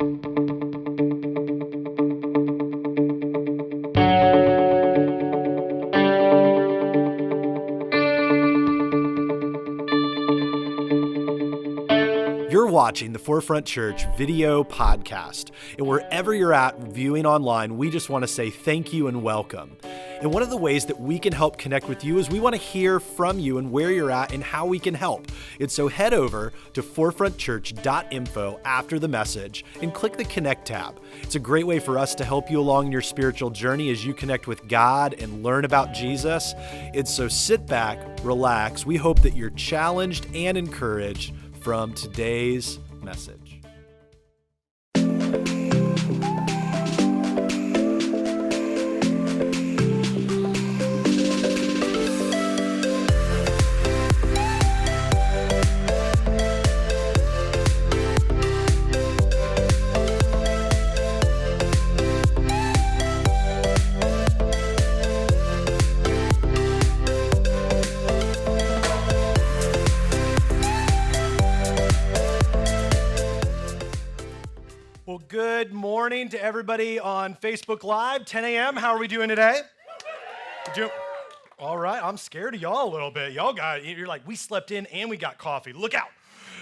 You're watching the Forefront Church video podcast, and wherever you're at viewing online, we just want to say thank you and welcome. And one of the ways that we can help connect with you is we want to hear from you and where you're at and how we can help. And so head over to forefrontchurch.info after the message and click the Connect tab. It's a great way for us to help you along your spiritual journey as you connect with God and learn about Jesus. And so sit back, relax. We hope that you're challenged and encouraged from today's message. Good morning to everybody on Facebook Live, 10 a.m. How are we doing today? All right, I'm scared of y'all a little bit. You're like, we slept in and we got coffee. Look out.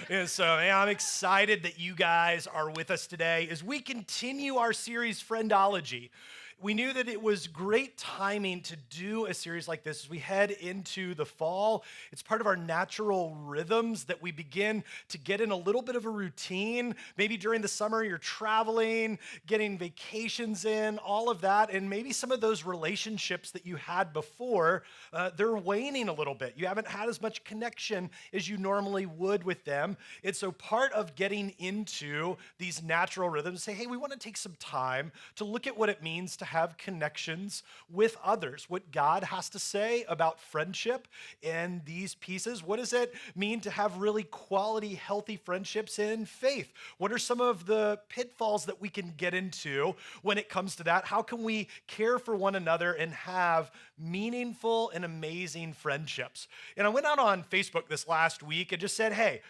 And so I'm excited that you guys are with us today as we continue our series, Friendology. We knew that it was great timing to do a series like this as we head into the fall. It's part of our natural rhythms that we begin to get in a little bit of a routine. Maybe during the summer you're traveling, getting vacations in, all of that, and maybe some of those relationships that you had before, they're waning a little bit. You haven't had as much connection as you normally would with them. And so part of getting into these natural rhythms, say, hey, we want to take some time to look at what it means to have connections with others, what God has to say about friendship and these pieces. What does it mean to have really quality, healthy friendships in faith? What are some of the pitfalls that we can get into when it comes to that? How can we care for one another and have meaningful and amazing friendships? And I went out on Facebook this last week and just said, hey,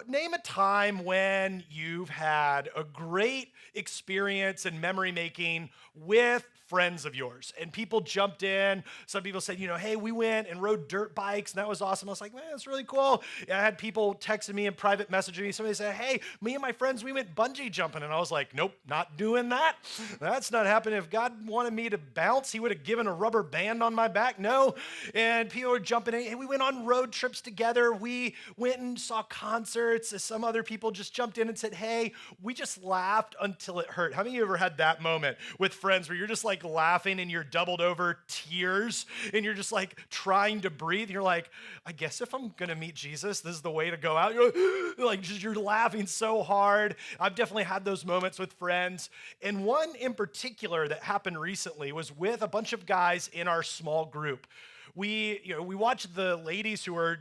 name a time when you've had a great experience in memory making with friends of yours. And people jumped in. Some people said, hey, we went and rode dirt bikes, and that was awesome. I was like, man, that's really cool. I had people texting me and private messaging me. Somebody said, hey, me and my friends, we went bungee jumping. And I was like, nope, not doing that. That's not happening. If God wanted me to bounce, he would have given a rubber band on my back. No. And people were jumping in. And we went on road trips together. We went and saw concerts. Some other people just jumped in and said, hey, we just laughed until it hurt. How many of you ever had that moment with friends where you're just like laughing and you're doubled over tears and you're just like trying to breathe? You're like, I guess if I'm gonna meet Jesus, this is the way to go out. You're laughing so hard. I've definitely had those moments with friends. And one in particular that happened recently was with a bunch of guys in our small group. We watch the ladies who are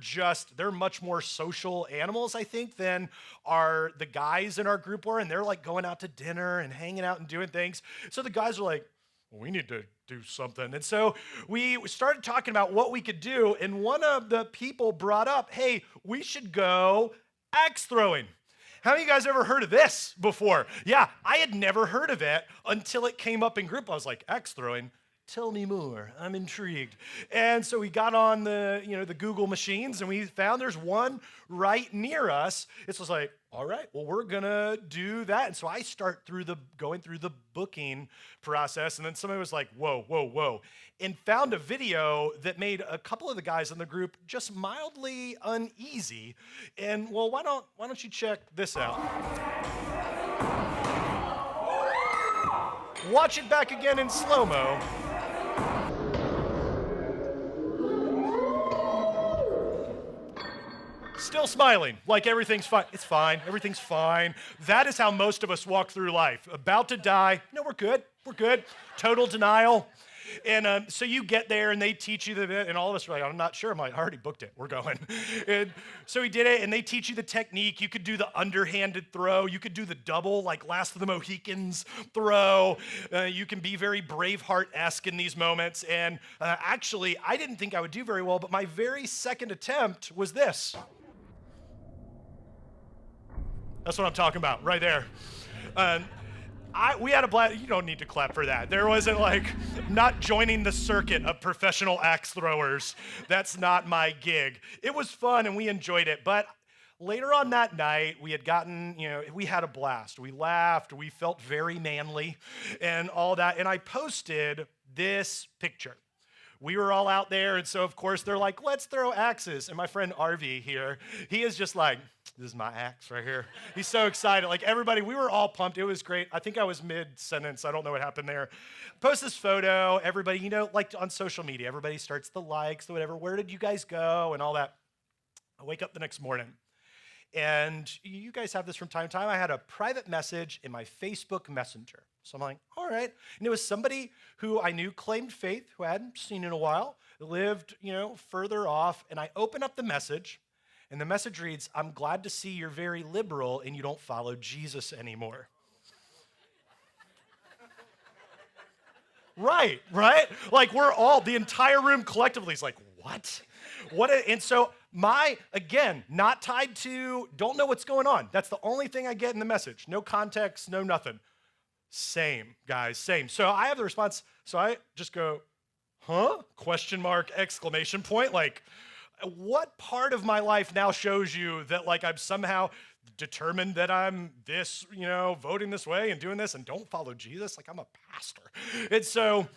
they're much more social animals, I think, than the guys in our group were. And they're like going out to dinner and hanging out and doing things. So the guys are like, we need to do something. And so we started talking about what we could do. And one of the people brought up, hey, we should go axe throwing. How many of you guys ever heard of this before? Yeah, I had never heard of it until it came up in group. I was like, axe throwing? Tell me more. I'm intrigued. And so we got on the Google machines and we found there's one right near us. It was like, all right, well, we're gonna do that. And so I start going through the booking process, and then somebody was like, whoa, and found a video that made a couple of the guys in the group just mildly uneasy. And well, why don't you check this out? Watch it back again in slow-mo. Still smiling, like everything's fine. It's fine, everything's fine. That is how most of us walk through life. About to die, no, we're good. Total denial. And so you get there and they teach you and all of us are like, I'm not sure. I'm like, I already booked it. We're going. And so we did it, and they teach you the technique. You could do the underhanded throw. You could do the double, like Last of the Mohicans throw. You can be very Braveheart-esque in these moments. And actually, I didn't think I would do very well, but my very second attempt was this. That's what I'm talking about, right there. Um, we had a blast. You don't need to clap for that. There wasn't like not joining the circuit of professional axe throwers. That's not my gig. It was fun and we enjoyed it. But later on that night, we had gotten, we had a blast. We laughed. We felt very manly and all that. And I posted this picture. We were all out there, and so of course they're like, let's throw axes. And my friend RV here, he is just like, this is my axe right here. He's so excited. Like everybody, we were all pumped. It was great. I think I was mid-sentence. I don't know what happened there. Post this photo. Everybody, like on social media, everybody starts the likes, the whatever. Where did you guys go and all that? I wake up the next morning. And you guys have this from time to time. I had a private message in my Facebook Messenger. So I'm like, all right. And it was somebody who I knew claimed faith, who I hadn't seen in a while, lived, further off. And I open up the message, and the message reads, I'm glad to see you're very liberal and you don't follow Jesus anymore. Right? Like the entire room collectively is like, what? And so again, not tied to, don't know what's going on. That's the only thing I get in the message. No context, no nothing. Same, guys, same. So I have the response, so I just go, huh? Question mark, exclamation point. Like, what part of my life now shows you that like I'm somehow determined that I'm this, voting this way and doing this and don't follow Jesus? Like I'm a pastor. And so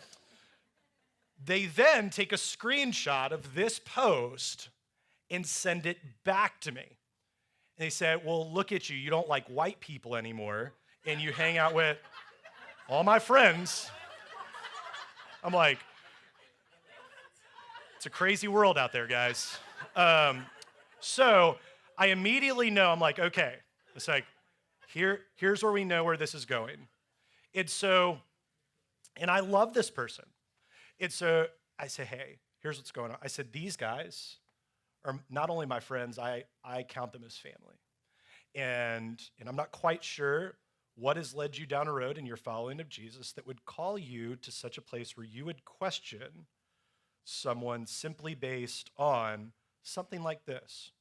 they then take a screenshot of this post and send it back to me. And they said, well, look at you. You don't like white people anymore, and you hang out with all my friends. I'm like, it's a crazy world out there, guys. So I immediately know, I'm like, okay. It's like, here's where we know where this is going. And I love this person. I say, hey, here's what's going on. I said, these guys are not only my friends, I count them as family. And I'm not quite sure what has led you down a road in your following of Jesus that would call you to such a place where you would question someone simply based on something like this.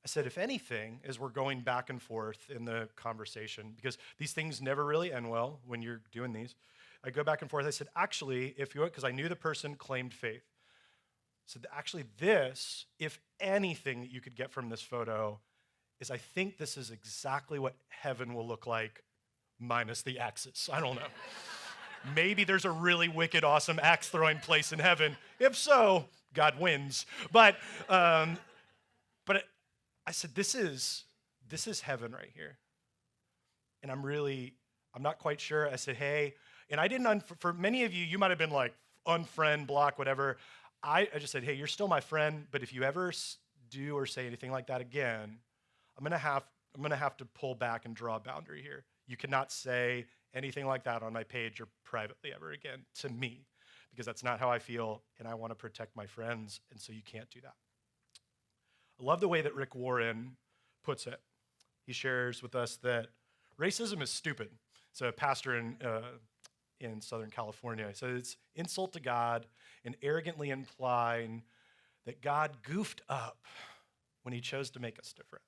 I said, if anything, as we're going back and forth in the conversation, because these things never really end well when you're doing these, I go back and forth. I said, actually, because I knew the person claimed faith. I said, actually, this, if anything that you could get from this photo, is I think this is exactly what heaven will look like minus the axes. I don't know. Maybe there's a really wicked, awesome axe throwing place in heaven. If so, God wins. But I said, this is heaven right here. And I'm not quite sure. I said, hey, and I didn't, for many of you, you might have been like, unfriend, block, whatever. I just said, hey, you're still my friend, but if you ever do or say anything like that again, I'm gonna have to pull back and draw a boundary here. You cannot say anything like that on my page or privately ever again to me, because that's not how I feel, and I want to protect my friends, and so you can't do that. I love the way that Rick Warren puts it. He shares with us that racism is stupid. So a pastor in Southern California. So it's insult to God and arrogantly implying that God goofed up when he chose to make us different.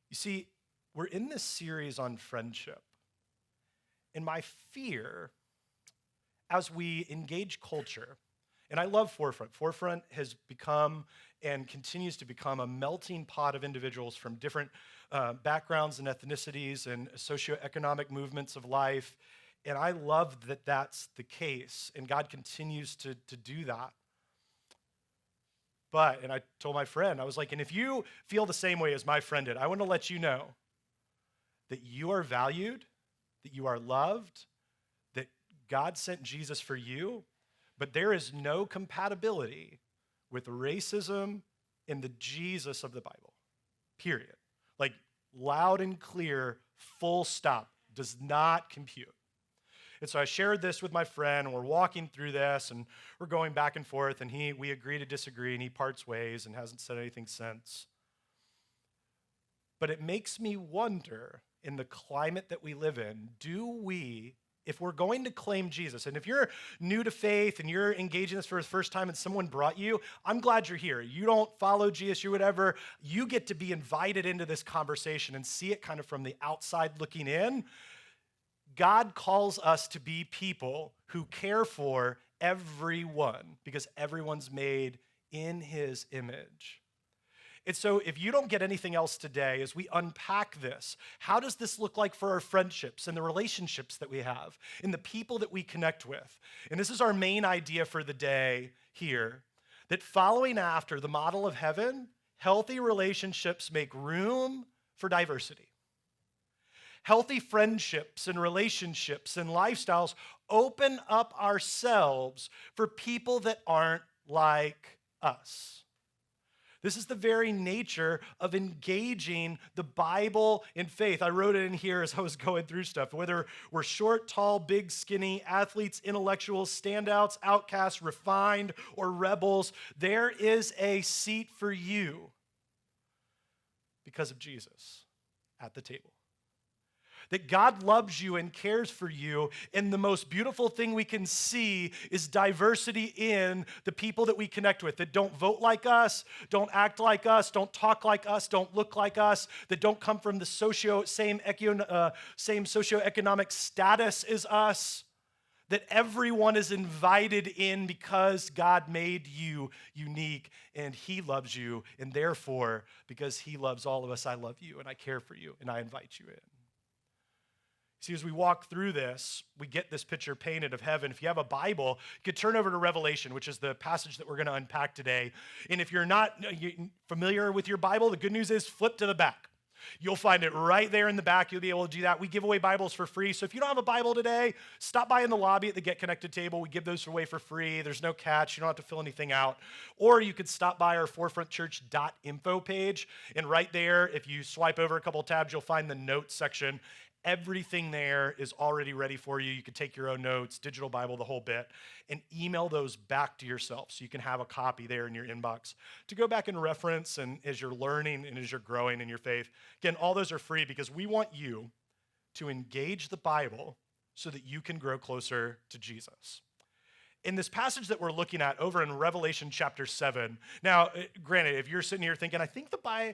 You see, we're in this series on friendship. And my fear, as we engage culture, and I love Forefront. Forefront has become and continues to become a melting pot of individuals from different backgrounds and ethnicities and socioeconomic movements of life. And I love that that's the case. And God continues to do that. And I told my friend, I was like, and if you feel the same way as my friend did, I want to let you know that you are valued, that you are loved, that God sent Jesus for you, but there is no compatibility with racism in the Jesus of the Bible, period. Like loud and clear, full stop, does not compute. And so I shared this with my friend, and we're walking through this, and we're going back and forth, and we agree to disagree, and he parts ways and hasn't said anything since. But it makes me wonder, in the climate that we live in, do we if we're going to claim Jesus, and if you're new to faith and you're engaging this for the first time and someone brought you, I'm glad you're here. You don't follow Jesus, you whatever. You get to be invited into this conversation and see it kind of from the outside looking in. God calls us to be people who care for everyone because everyone's made in his image. And so if you don't get anything else today, as we unpack this, how does this look like for our friendships and the relationships that we have and the people that we connect with? And this is our main idea for the day here, that following after the model of heaven, healthy relationships make room for diversity. Healthy friendships and relationships and lifestyles open up ourselves for people that aren't like us. This is the very nature of engaging the Bible in faith. I wrote it in here as I was going through stuff. Whether we're short, tall, big, skinny, athletes, intellectuals, standouts, outcasts, refined, or rebels, there is a seat for you because of Jesus at the table. That God loves you and cares for you, and the most beautiful thing we can see is diversity in the people that we connect with, that don't vote like us, don't act like us, don't talk like us, don't look like us, that don't come from the same socioeconomic status as us, that everyone is invited in because God made you unique, and he loves you, and therefore, because he loves all of us, I love you, and I care for you, and I invite you in. See, as we walk through this, we get this picture painted of heaven. If you have a Bible, you could turn over to Revelation, which is the passage that we're going to unpack today. And if you're not familiar with your Bible, the good news is flip to the back. You'll find it right there in the back. You'll be able to do that. We give away Bibles for free. So if you don't have a Bible today, stop by in the lobby at the Get Connected table. We give those away for free. There's no catch. You don't have to fill anything out. Or you could stop by our forefrontchurch.info page. And right there, if you swipe over a couple tabs, you'll find the notes section. Everything there is already ready for you. You can take your own notes, digital Bible, the whole bit, and email those back to yourself so you can have a copy there in your inbox to go back and reference and as you're learning and as you're growing in your faith. Again, all those are free because we want you to engage the Bible so that you can grow closer to Jesus. In this passage that we're looking at over in Revelation chapter 7, now, granted, if you're sitting here thinking, I think the Bible,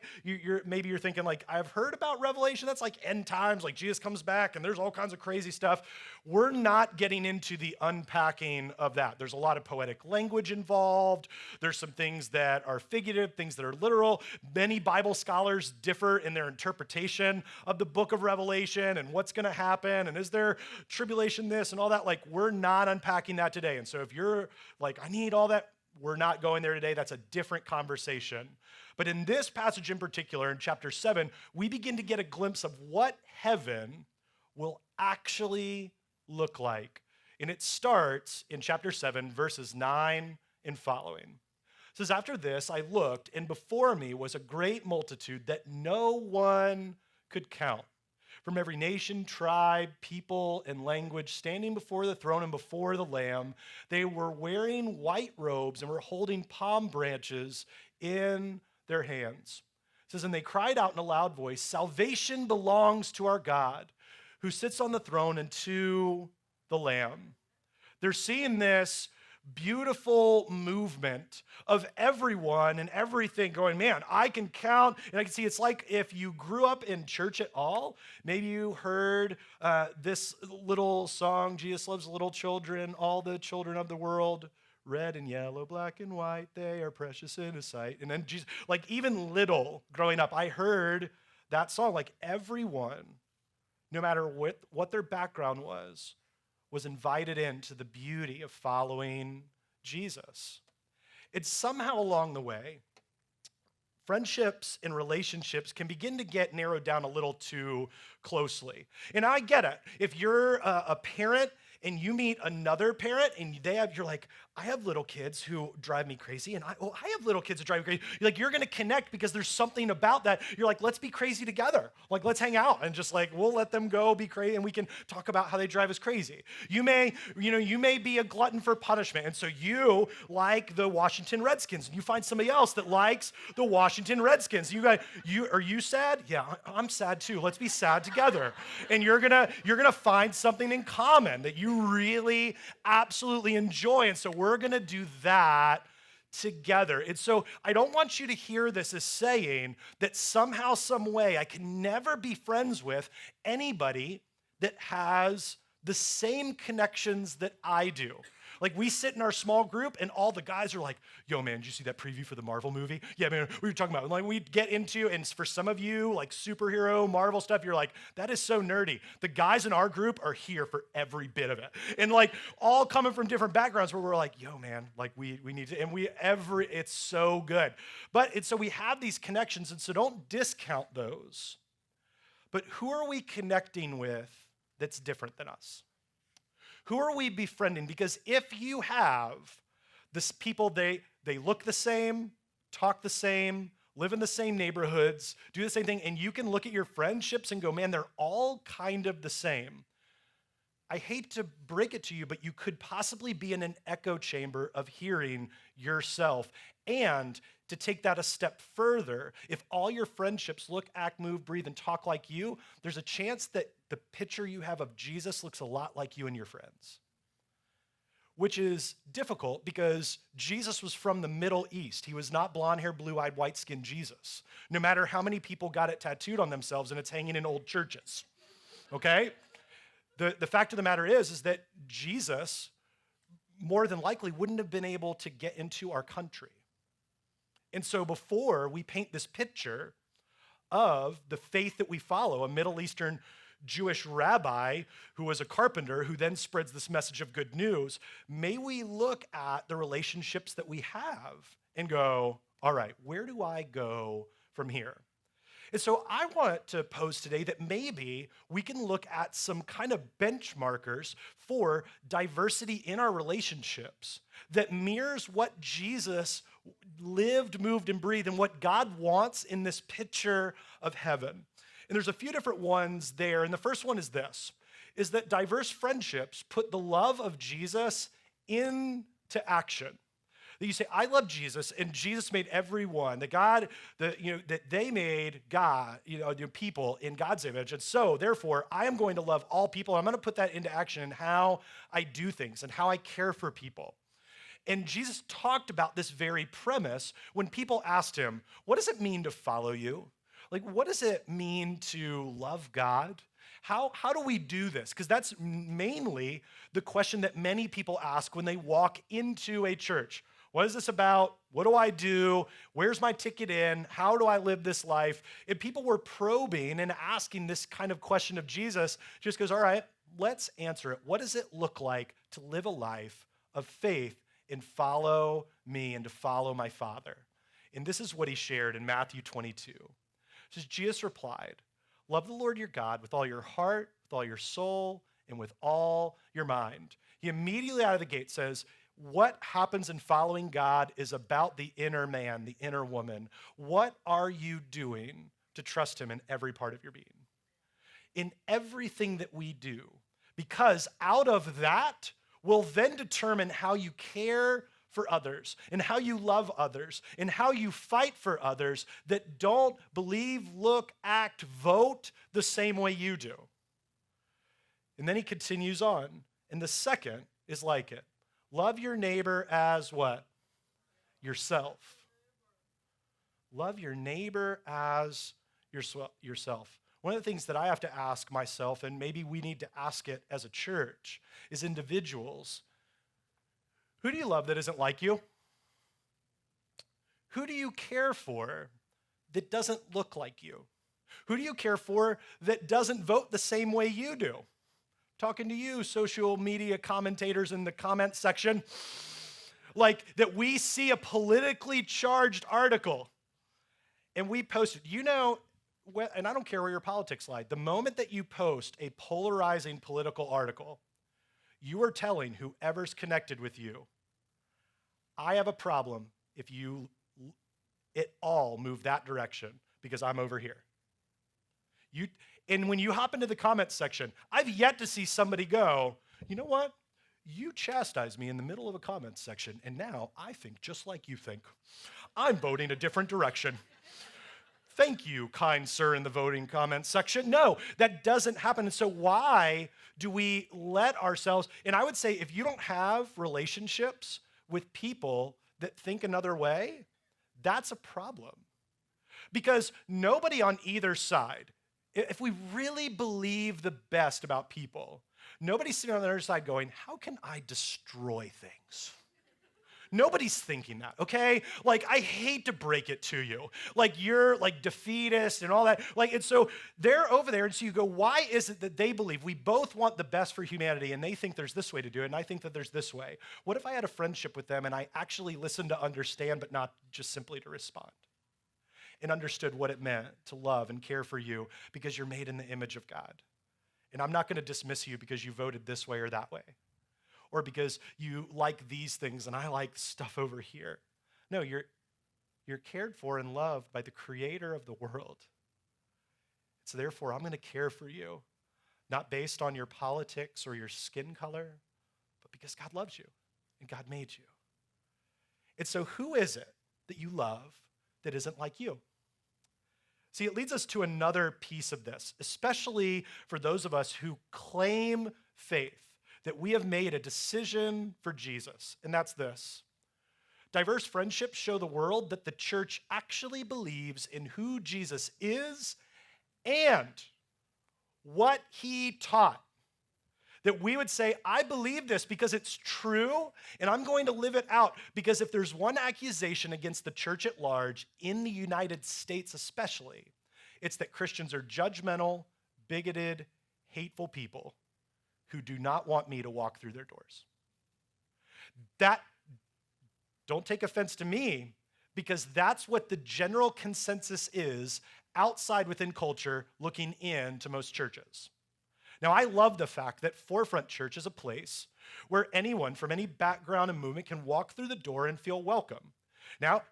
maybe you're thinking like, I've heard about Revelation, that's like end times, like Jesus comes back and there's all kinds of crazy stuff. We're not getting into the unpacking of that. There's a lot of poetic language involved. There's some things that are figurative, things that are literal. Many Bible scholars differ in their interpretation of the book of Revelation and what's going to happen and is there tribulation this and all that. Like, we're not unpacking that today. And so if you're like, I need all that, we're not going there today. That's a different conversation. But in this passage in particular, in chapter 7, we begin to get a glimpse of what heaven will actually look like. And it starts in chapter 7, verses 9 and following. It says, after this, I looked, and before me was a great multitude that no one could count, from every nation, tribe, people, and language, standing before the throne and before the Lamb. They were wearing white robes and were holding palm branches in their hands. It says, and they cried out in a loud voice, salvation belongs to our God, who sits on the throne and to the Lamb. They're seeing this beautiful movement of everyone and everything going, man, I can count, and I can see it's like if you grew up in church at all, maybe you heard this little song, Jesus loves little children, all the children of the world, red and yellow, black and white, they are precious in his sight. And then Jesus, like even little growing up, I heard that song, like everyone, no matter what their background was invited into the beauty of following Jesus. It's somehow along the way, friendships and relationships can begin to get narrowed down a little too closely. And I get it. If you're a parent and you meet another parent and you're like, I have little kids who drive me crazy, and I have little kids who drive me crazy. Like, you're gonna connect because there's something about that. You're like, let's be crazy together. Like, let's hang out and just like, we'll let them go be crazy, and we can talk about how they drive us crazy. You may be a glutton for punishment, and so you like the Washington Redskins, and you find somebody else that likes the Washington Redskins. Are you sad? Yeah, I'm sad too. Let's be sad together. And you're gonna find something in common that you really absolutely enjoy, and so we're gonna do that together. And so I don't want you to hear this as saying that somehow, some way, I can never be friends with anybody that has the same connections that I do. Like, we sit in our small group and all the guys are like, yo, man, did you see that preview for the Marvel movie? Yeah, man, we were talking about it. Like, we get into, and for some of you, like superhero, Marvel stuff, you're like, that is so nerdy. The guys in our group are here for every bit of it. And like, all coming from different backgrounds where we're like, yo, man, like we need to, and it's so good. So we have these connections, and so don't discount those. But who are we connecting with that's different than us? Who are we befriending? Because if you have this people, they look the same, talk the same, live in the same neighborhoods, do the same thing, and you can look at your friendships and go, man, they're all kind of the same. I hate to break it to you, but you could possibly be in an echo chamber of hearing yourself. And to take that a step further, if all your friendships look, act, move, breathe, and talk like you, there's a chance that the picture you have of Jesus looks a lot like you and your friends. Which is difficult because Jesus was from the Middle East. He was not blonde hair, blue-eyed, white-skinned Jesus. No matter how many people got it tattooed on themselves and it's hanging in old churches, okay? The fact of the matter is that Jesus, more than likely, wouldn't have been able to get into our country. And so before we paint this picture of the faith that we follow, a Middle Eastern Jewish rabbi who was a carpenter who then spreads this message of good news, may we look at the relationships that we have and go, all right, where do I go from here? And so I want to pose today that maybe we can look at some kind of benchmarkers for diversity in our relationships that mirrors what Jesus lived, moved, and breathed, and what God wants in this picture of heaven. And there's a few different ones there. And the first one is this, is that diverse friendships put the love of Jesus into action. That you say, I love Jesus, and Jesus made everyone. That they made God, people in God's image. And so, therefore, I am going to love all people. I'm going to put that into action in how I do things and how I care for people. And Jesus talked about this very premise when people asked him, what does it mean to follow you? Like, what does it mean to love God? How do we do this? Because that's mainly the question that many people ask when they walk into a church. What is this about? What do I do? Where's my ticket in? How do I live this life? And people were probing and asking this kind of question of Jesus. Jesus goes, all right, let's answer it. What does it look like to live a life of faith and follow me and to follow my Father? And this is what he shared in Matthew 22. It says, Jesus replied, love the Lord your God with all your heart, with all your soul, and with all your mind. He immediately out of the gate says, what happens in following God is about the inner man, the inner woman. What are you doing to trust him in every part of your being? In everything that we do. Because out of that will then determine how you care for others and how you love others and how you fight for others that don't believe, look, act, vote the same way you do. And then he continues on. And the second is like it. Love your neighbor as what? Yourself. Love your neighbor as yourself. One of the things that I have to ask myself, and maybe we need to ask it as a church, is individuals. Who do you love that isn't like you? Who do you care for that doesn't look like you? Who do you care for that doesn't vote the same way you do? Talking to you, social media commentators in the comment section, like that we see a politically charged article and we post it. And I don't care where your politics lie, the moment that you post a polarizing political article, you are telling whoever's connected with you, I have a problem if you at all move that direction because I'm over here. And when you hop into the comments section, I've yet to see somebody go, you know what? You chastised me in the middle of a comments section, and now I think just like you think. I'm voting a different direction. Thank you, kind sir, in the voting comments section. No, that doesn't happen. And so why do we let ourselves, and I would say if you don't have relationships with people that think another way, that's a problem. Because nobody on either side, if we really believe the best about people, nobody's sitting on the other side going, how can I destroy things? Nobody's thinking that, okay? Like, I hate to break it to you. Like, you're like defeatist and all that. Like, and so they're over there, and so you go, why is it that they believe we both want the best for humanity, and they think there's this way to do it, and I think that there's this way? What if I had a friendship with them, and I actually listened to understand, but not just simply to respond? And understood what it meant to love and care for you because you're made in the image of God. And I'm not going to dismiss you because you voted this way or that way, or because you like these things and I like stuff over here. No, you're cared for and loved by the creator of the world. So therefore, I'm going to care for you, not based on your politics or your skin color, but because God loves you and God made you. And so who is it that you love that isn't like you? See, it leads us to another piece of this, especially for those of us who claim faith, that we have made a decision for Jesus, and that's this. Diverse friendships show the world that the church actually believes in who Jesus is and what he taught. That we would say, I believe this because it's true, and I'm going to live it out. Because if there's one accusation against the church at large, in the United States especially, it's that Christians are judgmental, bigoted, hateful people who do not want me to walk through their doors. That, don't take offense to me, because that's what the general consensus is outside within culture looking into most churches. Now, I love the fact that Forefront Church is a place where anyone from any background and movement can walk through the door and feel welcome. Now,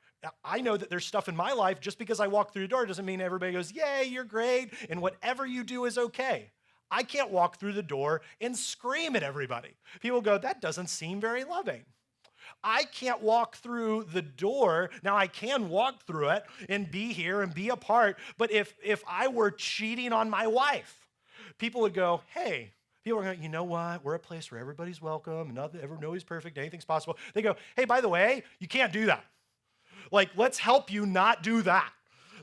I know that there's stuff in my life, just because I walk through the door doesn't mean everybody goes, yay, you're great, and whatever you do is okay. I can't walk through the door and scream at everybody. People go, that doesn't seem very loving. I can't walk through the door. Now, I can walk through it and be here and be a part, but if I were cheating on my wife, people would go, hey, people are going, you know what? We're a place where everybody's welcome and nobody's perfect, anything's possible. They go, hey, by the way, you can't do that. Like, let's help you not do that.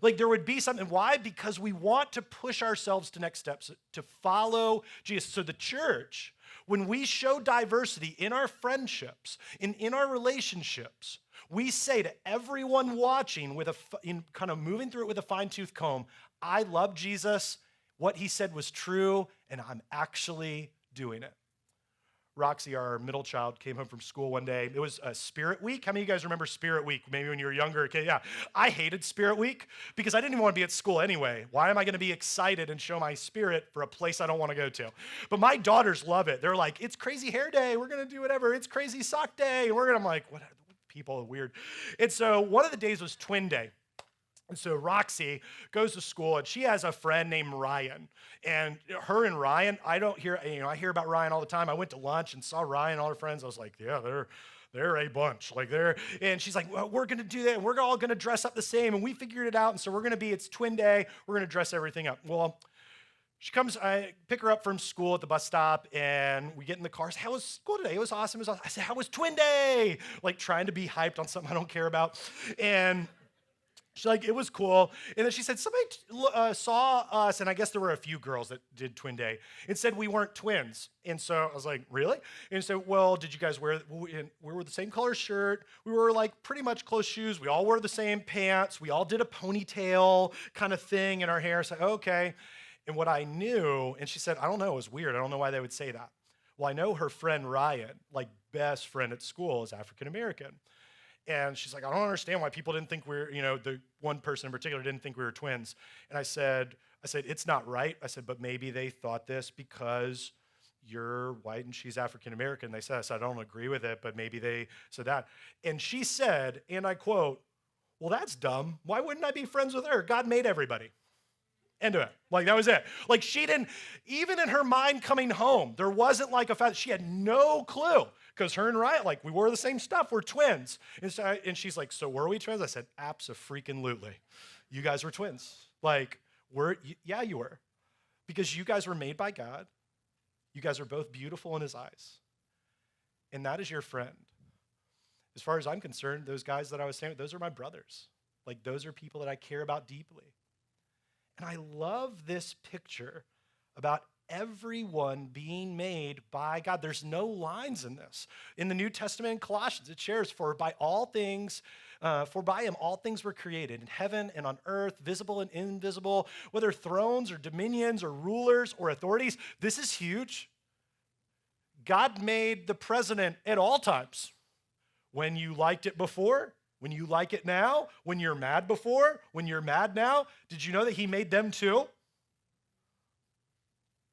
Like, there would be something. Why? Because we want to push ourselves to next steps, to follow Jesus. So the church, when we show diversity in our friendships, in our relationships, we say to everyone watching in kind of moving through it with a fine-tooth comb, I love Jesus. What he said was true, and I'm actually doing it. Roxy, our middle child, came home from school one day. It was Spirit Week. How many of you guys remember Spirit Week? Maybe when you were younger. Okay, yeah. I hated Spirit Week because I didn't even want to be at school anyway. Why am I going to be excited and show my spirit for a place I don't want to go to? But my daughters love it. They're like, it's crazy hair day. We're going to do whatever. It's crazy sock day. And I'm like, what? People are weird. And so one of the days was Twin Day. And so Roxy goes to school, and she has a friend named Ryan. And her and Ryan, I hear about Ryan all the time. I went to lunch and saw Ryan and all her friends. I was like, yeah, they're a bunch. And she's like, well, we're going to do that, and we're all going to dress up the same, and we figured it out, and so it's Twin Day. We're going to dress everything up. Well, she comes, I pick her up from school at the bus stop, and we get in the car. I said, how was school today? It was awesome. I said, how was Twin Day? Like, trying to be hyped on something I don't care about. And she's like, it was cool. And then she said, somebody saw us, and I guess there were a few girls that did Twin Day, and said we weren't twins. And so I was like, really? And so, well, did you guys we wore the same color shirt. We wore like pretty much close shoes. We all wore the same pants. We all did a ponytail kind of thing in our hair. I said, okay. And what I knew, and she said, I don't know, it was weird. I don't know why they would say that. Well, I know her friend Ryan, like best friend at school, is African-American. And she's like, I don't understand why people didn't think the one person in particular didn't think we were twins. And I said, it's not right. I said, but maybe they thought this because you're white and she's African American. They said, I said, I don't agree with it, but maybe they said that. And she said, and I quote, well, that's dumb. Why wouldn't I be friends with her? God made everybody. End of it. Like, that was it. Like, she didn't, even in her mind coming home, there wasn't like a fact, she had no clue. Because her and Ryan, like, we wore the same stuff. We're twins. And she's like, so were we twins? I said, abso-freaking-lutely. You guys were twins. Like, yeah, you were. Because you guys were made by God. You guys are both beautiful in his eyes. And that is your friend. As far as I'm concerned, those guys that I was saying, those are my brothers. Like, those are people that I care about deeply. And I love this picture about everyone being made by God. There's no lines in this. In the New Testament in Colossians, it shares, for by him all things were created, in heaven and on earth, visible and invisible, whether thrones or dominions or rulers or authorities. This is huge. God made the president at all times. When you liked it before, when you like it now, when you're mad before, when you're mad now. Did you know that he made them too?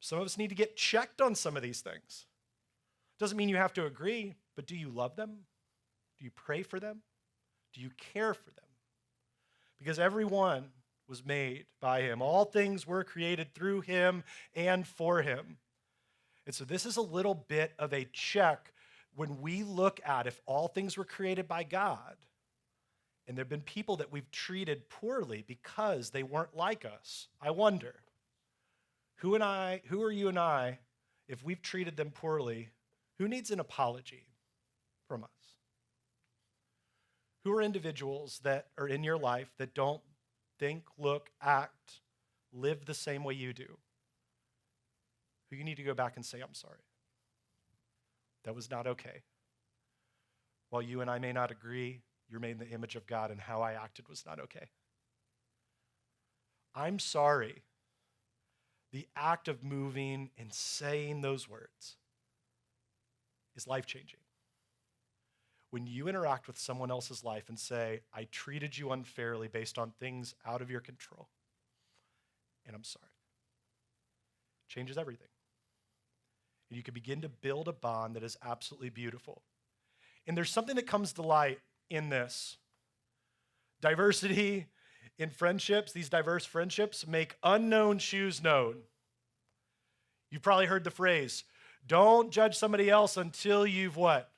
Some of us need to get checked on some of these things. Doesn't mean you have to agree, but do you love them? Do you pray for them? Do you care for them? Because everyone was made by him. All things were created through him and for him. And so this is a little bit of a check when we look at if all things were created by God, and there have been people that we've treated poorly because they weren't like us. I wonder, who are you and I, if we've treated them poorly, who needs an apology from us? Who are individuals that are in your life that don't think, look, act, live the same way you do? Who you need to go back and say, I'm sorry. That was not okay. While you and I may not agree, you're made in the image of God, and how I acted was not okay. I'm sorry. The act of moving and saying those words is life-changing. When you interact with someone else's life and say, I treated you unfairly based on things out of your control, and I'm sorry, it changes everything. And you can begin to build a bond that is absolutely beautiful. And there's something that comes to light in this. Diversity in friendships, these diverse friendships make unknown shoes known. You've probably heard the phrase, don't judge somebody else until you've what?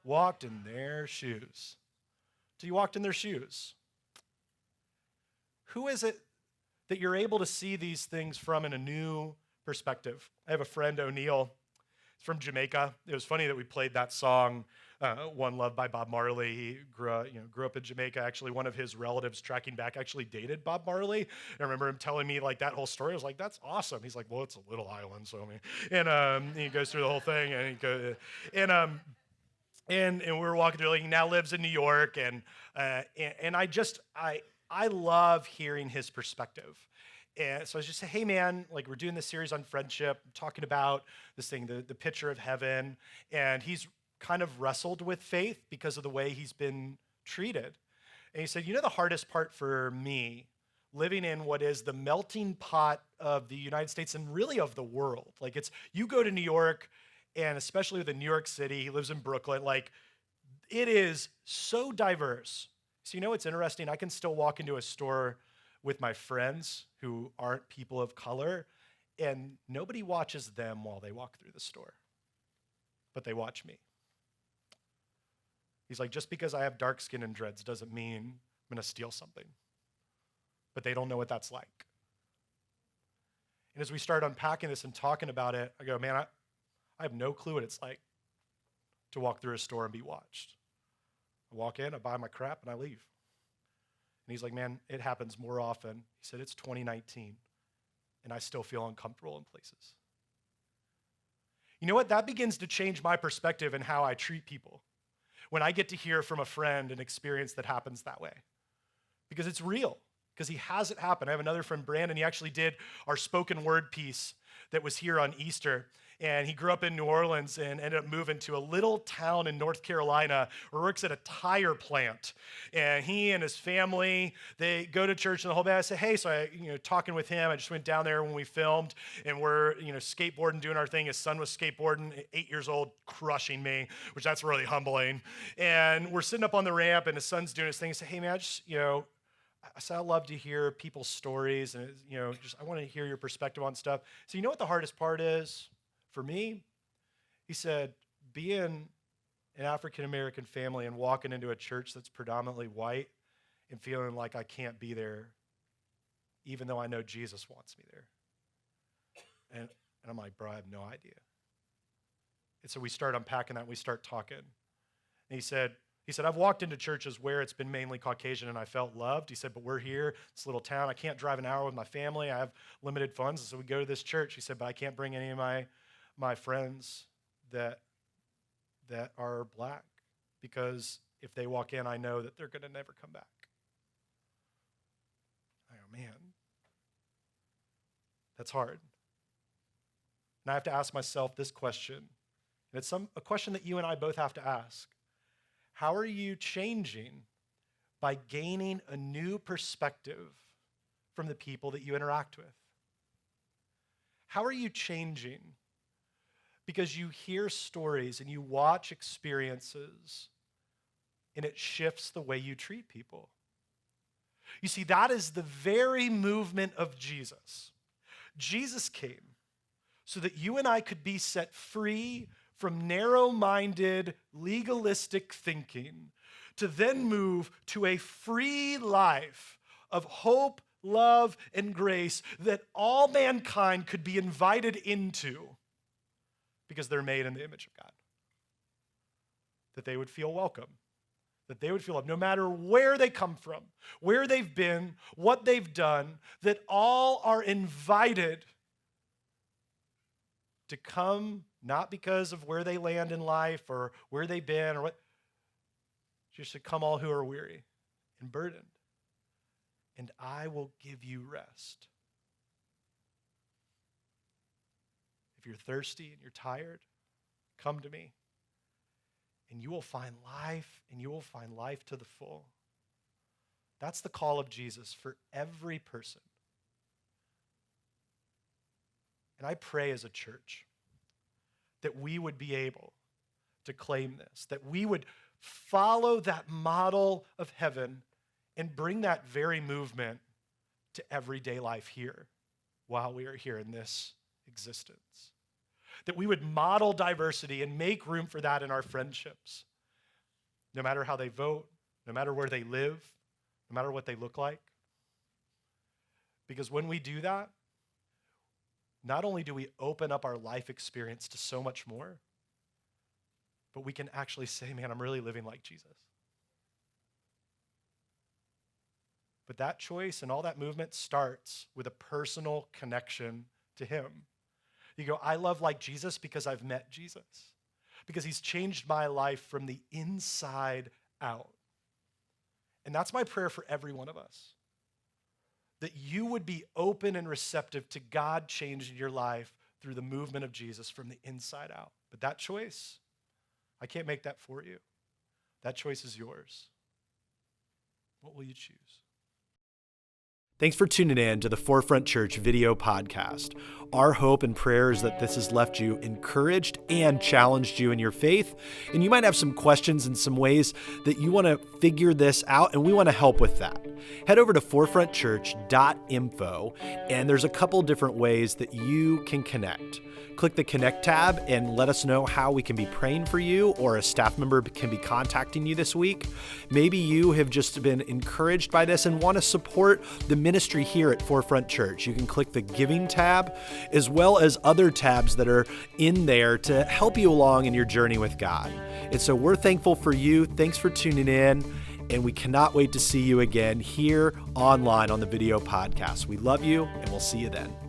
Walked in their shoes. Till you walked in their shoes. Who is it that you're able to see these things from in a new perspective? I have a friend, O'Neill. He's from Jamaica. It was funny that we played that song, One Love by Bob Marley. He grew up in Jamaica. Actually, one of his relatives tracking back actually dated Bob Marley. And I remember him telling me like that whole story. I was like, that's awesome. He's like, well, it's a little island, so I mean, and he goes through the whole thing, and we were walking through. Like, he now lives in New York, and I love hearing his perspective. And so I was just saying, hey man, like we're doing this series on friendship, talking about this thing, the picture of heaven, and he's kind of wrestled with faith because of the way he's been treated. And he said, you know, the hardest part for me, living in what is the melting pot of the United States and really of the world. Like you go to New York, and especially with New York City, he lives in Brooklyn, like it is so diverse. So you know what's interesting? I can still walk into a store with my friends who aren't people of color, and nobody watches them while they walk through the store, but they watch me. He's like, just because I have dark skin and dreads doesn't mean I'm gonna steal something, but they don't know what that's like. And as we start unpacking this and talking about it, I go, man, I have no clue what it's like to walk through a store and be watched. I walk in, I buy my crap, and I leave. And he's like, man, it happens more often. He said, it's 2019, and I still feel uncomfortable in places. You know what? That begins to change my perspective and how I treat people when I get to hear from a friend an experience that happens that way. Because it's real. because he has it happen. I have another friend, Brandon. He actually did our spoken word piece that was here on Easter. And he grew up in New Orleans and ended up moving to a little town in North Carolina where he works at a tire plant. And he and his family, they go to church and the whole band. I said, hey, so I, talking with him, I just went down there when we filmed and we're, skateboarding, doing our thing. His son was skateboarding, 8 years old, crushing me, which that's really humbling. And we're sitting up on the ramp and his son's doing his thing. He said, hey man, I said, I love to hear people's stories and, I want to hear your perspective on stuff. So you know what the hardest part is? For me, he said, being an African-American family and walking into a church that's predominantly white and feeling like I can't be there, even though I know Jesus wants me there. And I'm like, bro, I have no idea. And so we start unpacking that and we start talking. And he said, I've walked into churches where it's been mainly Caucasian and I felt loved. He said, but we're here, this little town. I can't drive an hour with my family. I have limited funds. And so we go to this church. He said, but I can't bring any of my friends that are black, because if they walk in, I know that they're going to never come back. I go, man, that's hard. And I have to ask myself this question, and it's a question that you and I both have to ask. How are you changing by gaining a new perspective from the people that you interact with? How are you changing because you hear stories and you watch experiences and it shifts the way you treat people? You see, that is the very movement of Jesus. Jesus came so that you and I could be set free from narrow-minded, legalistic thinking to then move to a free life of hope, love, and grace that all mankind could be invited into, because they're made in the image of God. That they would feel welcome, that they would feel loved, no matter where they come from, where they've been, what they've done, that all are invited to come, not because of where they land in life or where they've been or what, just to come all who are weary and burdened, and I will give you rest. If you're thirsty and you're tired, come to me, and you will find life, and you will find life to the full. That's the call of Jesus for every person. And I pray as a church that we would be able to claim this, that we would follow that model of heaven and bring that very movement to everyday life here while we are here in this existence. That we would model diversity and make room for that in our friendships, no matter how they vote, no matter where they live, no matter what they look like. Because when we do that, not only do we open up our life experience to so much more, but we can actually say, man, I'm really living like Jesus. But that choice and all that movement starts with a personal connection to him. You go, I love like Jesus because I've met Jesus, because he's changed my life from the inside out. And that's my prayer for every one of us, that you would be open and receptive to God changing your life through the movement of Jesus from the inside out. But that choice, I can't make that for you. That choice is yours. What will you choose? Thanks for tuning in to the Forefront Church video podcast. Our hope and prayer is that this has left you encouraged and challenged you in your faith. And you might have some questions and some ways that you want to figure this out, and we want to help with that. Head over to forefrontchurch.info, and there's a couple different ways that you can connect. Click the Connect tab and let us know how we can be praying for you, or a staff member can be contacting you this week. Maybe you have just been encouraged by this and want to support the ministry here at Forefront Church. You can click the Giving tab, as well as other tabs that are in there to help you along in your journey with God. And so we're thankful for you. Thanks for tuning in, and we cannot wait to see you again here online on the video podcast. We love you, and we'll see you then.